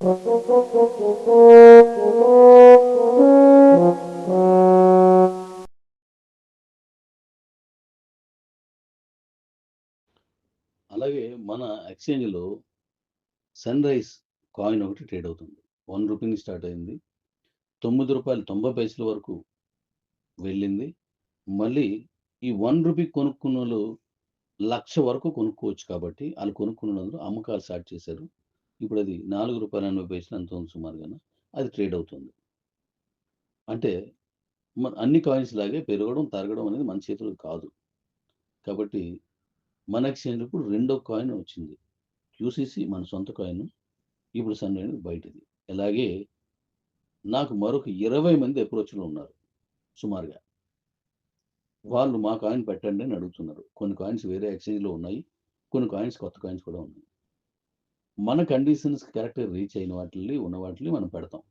అలాగే మన ఎక్స్చేంజ్లో sun rise coin ఒకటి ట్రేడ్ అవుతుంది. 1 రూపీని స్టార్ట్ అయింది. ₹9.90 వరకు వెళ్ళింది. మళ్ళీ ఈ 1 రూపీ కొనుక్కున్నోళ్ళు 1,00,000 వరకు కొనుక్కోవచ్చు కాబట్టి ఆళ్ళు కొనుక్కున్నందుకు అమ్మకాలు స్టార్ట్ చేశారు. ఇప్పుడు అది ₹4.80 ఎంతో ఉంది సుమారుగాను. అది ట్రేడ్ అవుతుంది. అంటే అన్ని కాయిన్స్ లాగే పెరగడం, తరగడం అనేది మన చేతుల్లో కాదు. కాబట్టి మన ఎక్స్చేంజ్‌లో ఇప్పుడు రెండో కాయిన్ వచ్చింది. యూసీసీ మన సొంత కాయిన్. ఇప్పుడు సన్ రైజ్ బయటది. అలాగే నాకు మరొక 20 మంది అప్రోచ్‌లో ఉన్నారు సుమారుగా. వాళ్ళు మా కాయిన్ పెట్టండి అని అడుగుతున్నారు. కొన్ని కాయిన్స్ వేరే ఎక్స్చేంజ్‌లో ఉన్నాయి. కొన్ని కాయిన్స్ కొత్త కాయిన్స్ కూడా ఉన్నాయి. మన కండిషన్స్ కరెక్ట్‌గా రీచ్ అయిన ఉన్న వాటిల్ని మనం పెడతాం.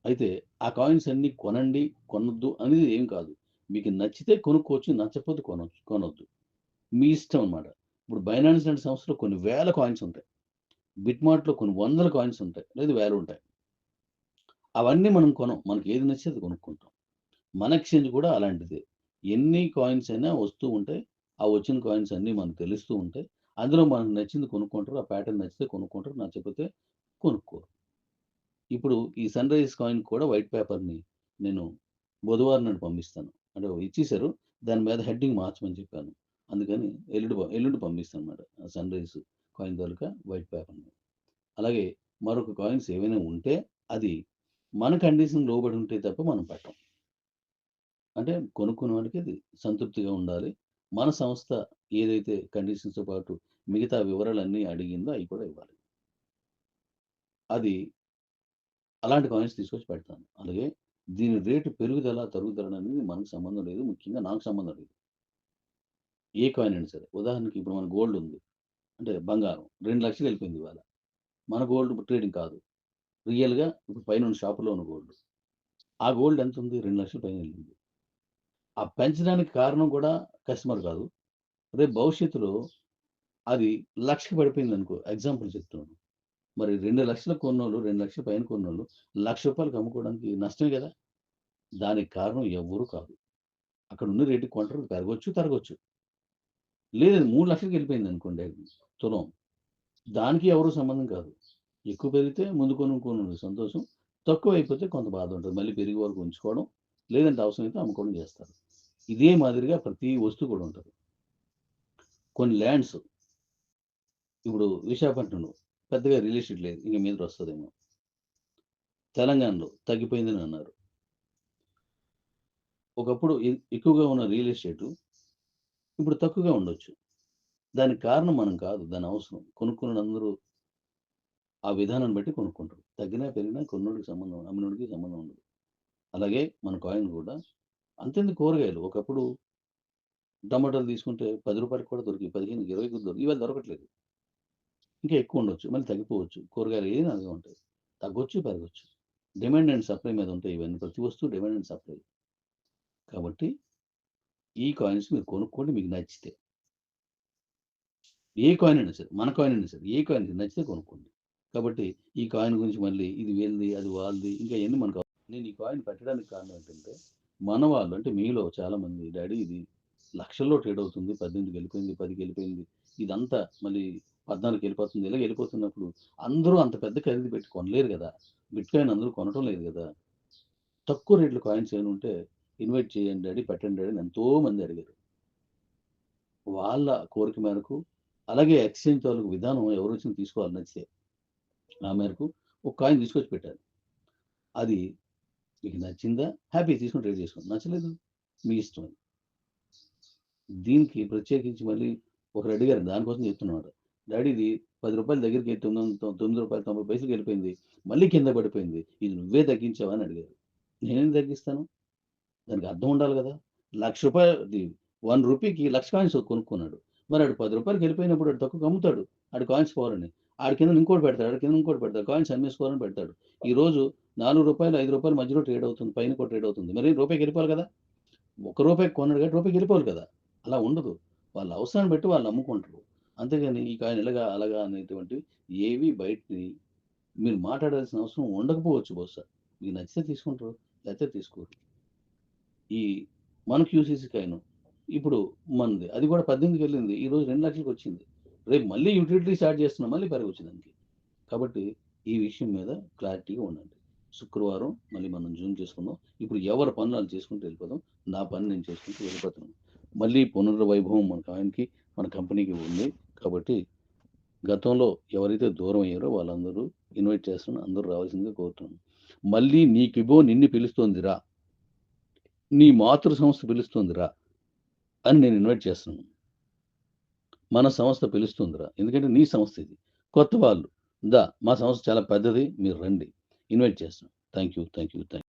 అయితే ఆ కాయిన్స్ అన్నీ కొనండి, కొనొద్దు అనేది ఏం కాదు. మీకు నచ్చితే కొనుక్కోవచ్చు, నచ్చకపోతే కొనొద్దు. మీ ఇష్టం అన్నమాట. ఇప్పుడు బైనాన్స్ లాంటి సంస్థలో కొన్ని వేల కాయిన్స్ ఉంటాయి. బిట్‌మార్ట్‌లో కొన్ని వందల కాయిన్స్ ఉంటాయి. లేదా వేలుంటాయి. అవన్నీ మనం కొనం. మనకి ఏది నచ్చితే అది కొనుక్కుంటాం. మన ఎక్స్చేంజ్ కూడా అలాంటిదే. ఎన్ని కాయిన్స్ అయినా వస్తూ ఉంటాయి. ఆ వచ్చిన కాయిన్స్ అన్నీ మనకు తెలుస్తూ ఉంటాయి. అందులో మనకు నచ్చింది కొనుక్కుంటారు. ఆ ప్యాటర్న్ నచ్చితే కొనుక్కుంటారు. నచ్చకపోతే కొనుక్కోరు. ఇప్పుడు ఈ సన్ రైజ్ కాయిన్ కూడా వైట్ పేపర్‌ని నేను బుధవారం నాడు పంపిస్తాను. అంటే ఇచ్చేసారు. దాని మీద హెడ్డింగ్ మార్చమని చెప్పాను. అందుకని ఎల్లుండి పంపిస్తానన్నమాట. ఆ సన్ రైజ్ కాయిన్ తాలూకా వైట్ పేపర్‌ని. అలాగే మరొక కాయిన్స్ ఏవైనా ఉంటే అది మన కండిషన్ లోబడి ఉంటే తప్ప మనం పెట్టం. అంటే కొనుక్కున్న వాడికి అది సంతృప్తిగా ఉండాలి. మన సంస్థ ఏదైతే కండిషన్స్‌తో పాటు మిగతా వివరాలన్నీ అడిగిందో అయి కూడా ఇవ్వాలి. అది అలాంటి కాయిన్స్ తీసుకొచ్చి పెడతాను. అలాగే దీని రేటు పెరుగుదల, తరుగుదల అనేది మనకు సంబంధం లేదు. ముఖ్యంగా నాకు సంబంధం లేదు. ఏ కాయిన్ అయినా సరే. ఉదాహరణకి ఇప్పుడు మన గోల్డ్ ఉంది. అంటే బంగారం 2,00,000 వెళ్ళిపోయింది ఇవాళ. మన గోల్డ్ ట్రేడింగ్ కాదు. రియల్‌గా ఇప్పుడు పైనున్న షాపులో ఉన్న గోల్డ్. ఆ గోల్డ్ ఎంతుంది? 2,00,000 పైన వెళ్ళింది. ఆ పెంచడానికి కారణం కూడా కస్టమర్ కాదు. రేపు భవిష్యత్తులో అది 1,00,000కి పడిపోయిందనుకో ఎగ్జాంపుల్ చెప్తున్నాను. మరి 2,00,000 కొన్నోళ్ళు, 2,00,000 పైన కొన్నోళ్ళు రూ. 1,00,000 అమ్ముకోవడానికి నష్టమే గదా! దానికి కారణం ఎవ్వరు కాదు. అక్కడున్న రేటుకి కొంటారు. పెరగొచ్చు, తరగొచ్చు. లేదు 3,00,000కి వెళ్ళిపోయిందనుకోండి తులం. దానికి ఎవరు సంబంధం కాదు. ఎక్కువ పెరిగితే ముందు కొనుక్కున్నోడికి సంతోషం. తక్కువైపోతే కొంత బాధ ఉంటది. మళ్ళీ పెరిగే వరకు ఉంచుకోవడం. లేదంటే అవసరమైతే అమ్ముకోవడం చేస్తారు. ఇదే మాదిరిగా ప్రతి వస్తువు కూడా ఉంటది. కొన్ని ల్యాండ్స్ ఇప్పుడు విశాఖపట్నంలో పెద్దగా రియల్ ఎస్టేట్ లేదు. ఇంక మీదకొస్తదేమో. తెలంగాణలో తగ్గిపోయిందని అన్నారు. ఒకప్పుడు ఎక్కువగా ఉన్న రియల్ ఎస్టేటు ఇప్పుడు తక్కువగా ఉండొచ్చు. దానికి కారణం మనం కాదు. దాని అవసరం. కొనుక్కున్నోళ్ళందరూ ఆ విధానాన్ని బట్టి కొనుక్కుంటారు. తగ్గినా, పెరిగినా కొన్నోడికి సంబంధం అమ్మినోడికి సంబంధం ఉండదు. అలాగే మన కాయిన్ కూడా అంతెందుకు కూరగాయలు. ఒకప్పుడు టమాటాలు తీసుకుంటే రూ. 10 కూడా దొరికేయి. 15, 20 కూడా దొరికేయి. ఇవాళ దొరకట్లేదు. ఇంకా ఎక్కువ ఉండొచ్చు. మళ్ళీ తగ్గిపోవచ్చు. కూరగాయలు ఏదైనా అలాగే ఉంటాయి. తగ్గొచ్చు, పెరగొచ్చు. డిమాండ్ అండ్ సప్లై మీద ఉంటాయి ఇవన్నీ. ప్రతి వస్తువు డిమాండ్ అండ్ సప్లై. కాబట్టి ఈ కాయిన్స్ మీరు కొనుక్కోండి మీకు నచ్చితే. ఏ కాయిన్ అయినా సరే, మన కాయిన్ అయినా సరే, ఏ కాయిన్ నచ్చితే కొనుక్కోండి. కాబట్టి ఈ కాయిన్ గురించి మళ్ళీ ఇది వీళ్ళది, అది వాళ్ళది ఇంకా ఇయన్నీ మనకు నేను ఈ కాయిన్ పెట్టడానికి కారణం ఏంటంటే, మన వాళ్ళు అంటే మీలో చాలామంది డాడీ ఇది లక్షల్లో ట్రేడ్ అవుతుంది. 18కి వెళ్ళిపోయింది, 10కి వెళ్ళిపోయింది. ఇదంతా మళ్ళీ 14కి వెళ్ళిపోతుంది. ఇలాగ వెళ్ళిపోతున్నప్పుడు అందరూ అంత పెద్ద ఖరీదు పెట్టి కొనలేరు గదా! బిట్‌కాయిన్ అందరూ కొనటం లేదు గదా! తక్కువ రేట్‌లో కాయిన్స్ ఏమైనా ఉంటే ఇన్వైట్ చేయండి డాడీ, పెట్టండి డాడీ అని ఎంతోమంది అడిగారు. వాళ్ళ కోరిక మేరకు అలాగే ఎక్స్‌చేంజ్ తాలూకు విధానం ఎవరొచ్చినా తీసుకోవాలి నచ్చితే. ఆ మేరకు ఒక కాయిన్ తీసుకొచ్చి పెట్టారు. అది మీకు నచ్చిందా? హ్యాపీ తీసుకొని ట్రేడ్ చేసుకోండి. నచ్చలేదు మీ ఇష్టం అది. దీనికి ప్రత్యేకించి మళ్ళీ ఒకరు అడిగారు దానికోసం చెప్తున్నమాట. డాడీ ఇది రూ. 10 దగ్గరికి ₹9.90కి వెళ్ళిపోయింది. మళ్ళీ కింద పడిపోయింది. ఇది నువ్వే తగ్గించావా అని అడిగారు. నేనేం తగ్గిస్తాను? దానికి అర్థం ఉండాలి గదా! రూ. 1 రూపీకి 1,00,000 కాయిన్స్ కొనుక్కున్నాడు. మరి ఆడు రూ. 10కి వెళ్ళిపోయినప్పుడు ఆడు తక్కువకి అమ్ముతాడు. ఆడి కాయిన్స్ పోవాలని. ఆడి కిందన ఇంకోటి పెడతాడు. ఆడి కింద ఇంకోటి పెడతాడు. కాయిన్స్ అమ్మేసుకోవాలని పెడతాడు. ఈరోజు రూ. 4, రూ. 5 మధ్యలో ట్రేడ్ అవుతుంది. పైన కూడా ట్రేడ్ అవుతుంది. మరి రూపాయికి వెళ్ళిపోవాలి కదా! ఒక్క రూపాయికి కొన్నాడు కాబట్టి రూపాయికి వెళ్ళిపోవాలి కదా! అలా ఉండదు. వాళ్ళ అవసరాన్ని బట్టి వాళ్ళు అమ్ముకుంటారు. అంతేగాని ఈ కాయిన్ ఇలాగా అలాగా అనేటువంటి ఏవి బయటికి మీరు మాట్లాడాల్సిన అవసరం ఉండకపోవచ్చు బహుశా. మీకు నచ్చితే తీసుకుంటారు, లేకపోతే తీసుకోరు. ఈ మన క్యూసీసీ కాయిన్ ఇప్పుడు మనది అది కూడా 18కి వెళ్ళింది, ఈరోజు 2 లక్షలకి వచ్చింది. రేపు మళ్ళీ యూటిలిటీ స్టార్ట్ చేస్తున్నాం, మళ్ళీ పెరగవచ్చు దానికి. కాబట్టి ఈ విషయం మీద క్లారిటీగా ఉండండి. శుక్రవారం మళ్ళీ మనం జూమ్ చేసుకుందాం. ఇప్పుడు ఎవరి పనులు వాళ్ళు చేసుకుంటూ వెళ్ళిపోదాం. నా పని నేను చేసుకుంటూ వెళ్ళిపోతున్నాను. మళ్ళీ పునర్వైభవం మన కాయిన్కి, మన కంపెనీకి ఉంది. కాబట్టి గతంలో ఎవరైతే దూరం అయ్యారో వాళ్ళందరూ ఇన్వైట్ చేస్తున్నాను, అందరూ రావాల్సిందిగా కోరుతున్నాను. మళ్ళీ నీ కిబో నిన్ను పిలుస్తోందిరా, నీ మాతృ సంస్థ పిలుస్తోందిరా అని నేను ఇన్వైట్ చేస్తున్నాను. మన సంస్థ పిలుస్తుందిరా, ఎందుకంటే నీ సంస్థ ఇది. కొత్త వాళ్ళు దా, మా సంస్థ చాలా పెద్దది, మీరు రండి, ఇన్వైట్ చేస్తున్నాం. Thank you.